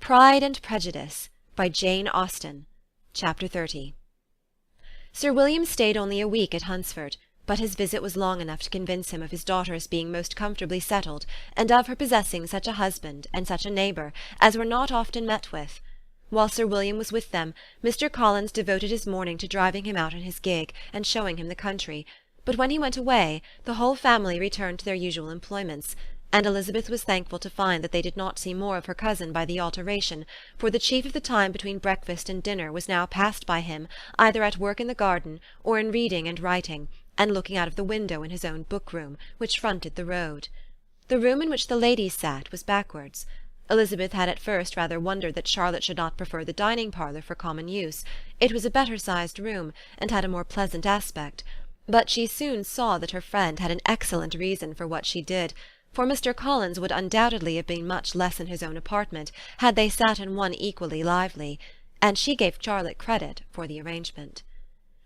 Pride and Prejudice by Jane Austen. Chapter 30. Sir William stayed only a week at Hunsford, but his visit was long enough to convince him of his daughter's being most comfortably settled, and of her possessing such a husband and such a neighbour as were not often met with. While Sir William was with them, Mr. Collins devoted his morning to driving him out in his gig and showing him the country, but when he went away, the whole family returned to their usual employments, and Elizabeth was thankful to find that they did not see more of her cousin by the alteration, for the chief of the time between breakfast and dinner was now passed by him either at work in the garden, or in reading and writing, and looking out of the window in his own book-room, which fronted the road. The room in which the ladies sat was backwards. Elizabeth had at first rather wondered that Charlotte should not prefer the dining-parlour for common use. It was a better-sized room, and had a more pleasant aspect, but she soon saw that her friend had an excellent reason for what she did, for Mr. Collins would undoubtedly have been much less in his own apartment had they sat in one equally lively, and she gave Charlotte credit for the arrangement.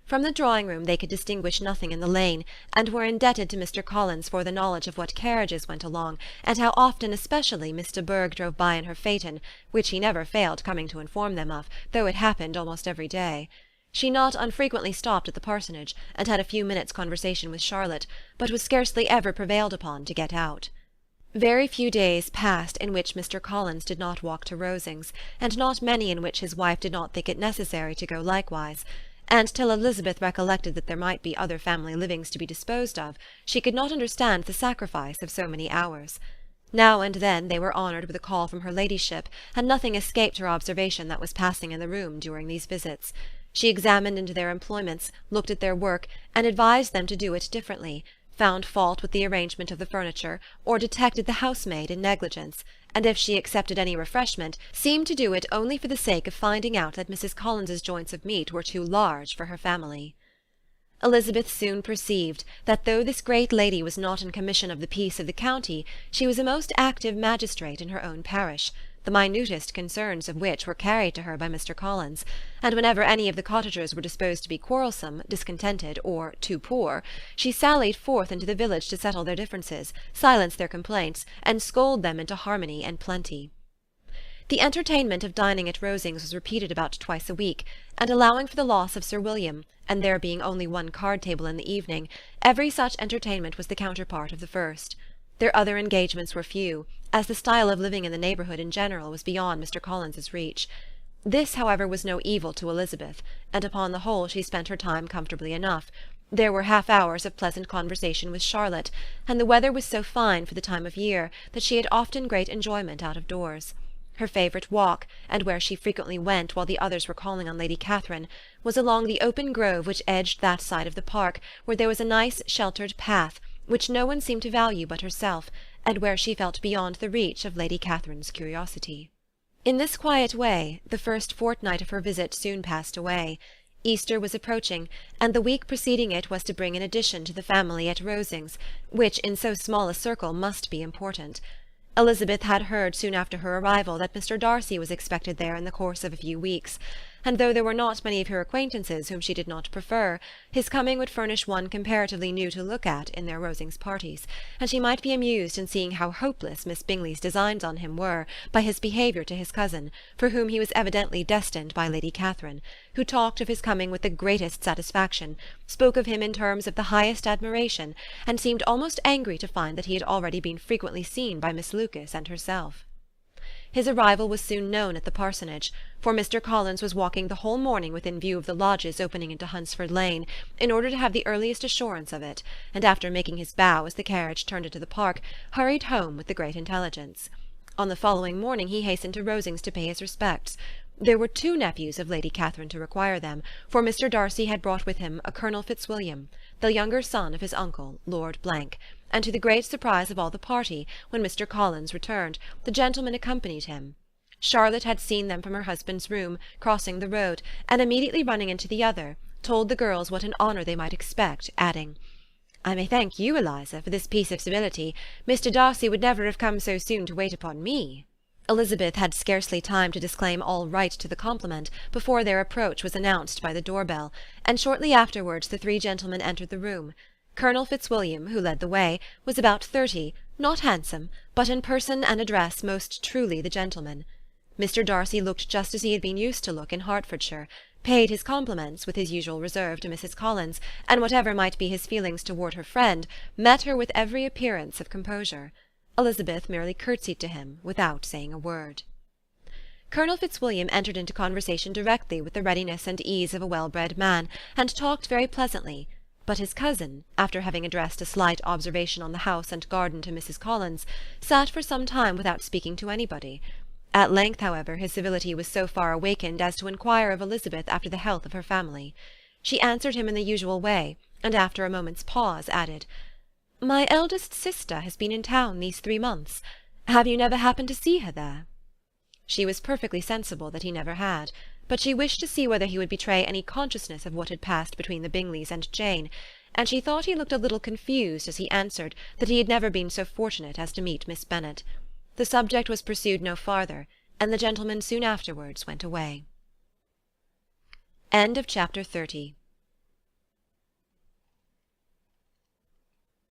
From the drawing-room they could distinguish nothing in the lane, and were indebted to Mr. Collins for the knowledge of what carriages went along, and how often especially Miss de Bourgh drove by in her phaeton, which he never failed coming to inform them of, though it happened almost every day. She not unfrequently stopped at the parsonage, and had a few minutes' conversation with Charlotte, but was scarcely ever prevailed upon to get out. Very few days passed in which Mr. Collins did not walk to Rosings, and not many in which his wife did not think it necessary to go likewise, and till Elizabeth recollected that there might be other family livings to be disposed of, she could not understand the sacrifice of so many hours. Now and then they were honoured with a call from her ladyship, and nothing escaped her observation that was passing in the room during these visits. She examined into their employments, looked at their work, and advised them to do it differently, found fault with the arrangement of the furniture, or detected the housemaid in negligence, and if she accepted any refreshment, seemed to do it only for the sake of finding out that Mrs. Collins's joints of meat were too large for her family. Elizabeth soon perceived that though this great lady was not in commission of the peace of the county, she was a most active magistrate in her own parish, the minutest concerns of which were carried to her by Mr. Collins, and whenever any of the cottagers were disposed to be quarrelsome, discontented, or too poor, she sallied forth into the village to settle their differences, silence their complaints, and scold them into harmony and plenty. The entertainment of dining at Rosings was repeated about twice a week, and allowing for the loss of Sir William, and there being only one card-table in the evening, every such entertainment was the counterpart of the first. Their other engagements were few, as the style of living in the neighbourhood in general was beyond Mr. Collins's reach. This, however, was no evil to Elizabeth, and upon the whole she spent her time comfortably enough. There were half-hours of pleasant conversation with Charlotte, and the weather was so fine for the time of year that she had often great enjoyment out of doors. Her favourite walk, and where she frequently went while the others were calling on Lady Catherine, was along the open grove which edged that side of the park, where there was a nice sheltered path, which no one seemed to value but herself, and where she felt beyond the reach of Lady Catherine's curiosity. In this quiet way the first fortnight of her visit soon passed away. Easter was approaching, and the week preceding it was to bring an addition to the family at Rosings, which in so small a circle must be important. Elizabeth had heard soon after her arrival that Mr. Darcy was expected there in the course of a few weeks, and though there were not many of her acquaintances whom she did not prefer, his coming would furnish one comparatively new to look at in their Rosings parties, and she might be amused in seeing how hopeless Miss Bingley's designs on him were by his behaviour to his cousin, for whom he was evidently destined by Lady Catherine, who talked of his coming with the greatest satisfaction, spoke of him in terms of the highest admiration, and seemed almost angry to find that he had already been frequently seen by Miss Lucas and herself. His arrival was soon known at the parsonage, for Mr. Collins was walking the whole morning within view of the lodges opening into Hunsford Lane, in order to have the earliest assurance of it, and after making his bow as the carriage turned into the park, hurried home with the great intelligence. On the following morning he hastened to Rosings to pay his respects. There were 2 nephews of Lady Catherine to require them, for Mr. Darcy had brought with him a Colonel Fitzwilliam, the younger son of his uncle, Lord Blank, and to the great surprise of all the party, when Mr. Collins returned, the gentlemen accompanied him. Charlotte had seen them from her husband's room, crossing the road, and immediately running into the other, told the girls what an honour they might expect, adding, "I may thank you, Eliza, for this piece of civility. Mr. Darcy would never have come so soon to wait upon me." Elizabeth had scarcely time to disclaim all right to the compliment before their approach was announced by the door-bell, and shortly afterwards the 3 gentlemen entered the room. Colonel Fitzwilliam, who led the way, was about 30, not handsome, but in person and address most truly the gentleman. Mr. Darcy looked just as he had been used to look in Hertfordshire, paid his compliments, with his usual reserve, to Mrs. Collins, and whatever might be his feelings toward her friend, met her with every appearance of composure. Elizabeth merely curtsied to him, without saying a word. Colonel Fitzwilliam entered into conversation directly with the readiness and ease of a well-bred man, and talked very pleasantly, but his cousin, after having addressed a slight observation on the house and garden to Mrs. Collins, sat for some time without speaking to anybody. At length, however, his civility was so far awakened as to inquire of Elizabeth after the health of her family. She answered him in the usual way, and after a moment's pause added, "My eldest sister has been in town these 3 months. Have you never happened to see her there?" She was perfectly sensible that he never had, but she wished to see whether he would betray any consciousness of what had passed between the Bingleys and Jane, and she thought he looked a little confused as he answered that he had never been so fortunate as to meet Miss Bennet. The subject was pursued no farther, and the gentleman soon afterwards went away. Chapter 30.